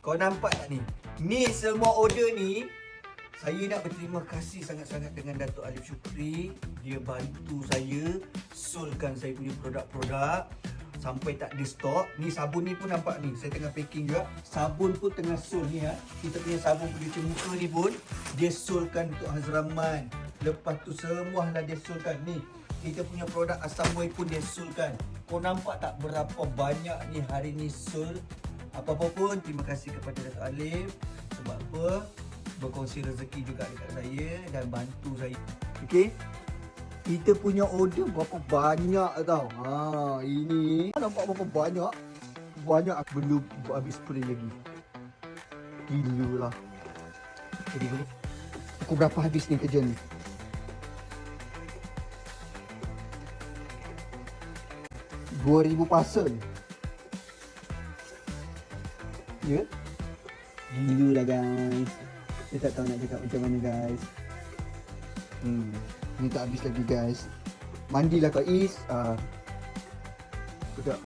Kau nampak tak ni? Ni semua order ni, saya nak berterima kasih sangat-sangat dengan Dato' Alif Shukri. Dia bantu saya solkan saya punya produk-produk sampai tak ada stok. Ni sabun ni pun nampak ni, saya tengah packing juga. Sabun pun tengah sol ni ya. Kita punya sabun pencuci muka ni pun dia solkan untuk Hazraman. Lepas tu semualah dia solkan. Ni kita punya produk asam whey pun dia solkan. Kau nampak tak berapa banyak ni hari ni sol. Apa-apa pun terima kasih kepada Dato' Alif. Sebab apa? Berkongsi rezeki juga dekat saya dan bantu saya. Okey. Kita punya order berapa banyak tau. Ini nampak berapa banyak. Banyak aku belum habis spray lagi. Gila lah. Jadi boleh. Aku berapa habis ni kerja ni? $2,000 parcel. Ya? Gila lah guys. Saya tak tahu nak cakap macam mana guys. Ni tak habis lagi guys. Mandilah kau Is. Sedap.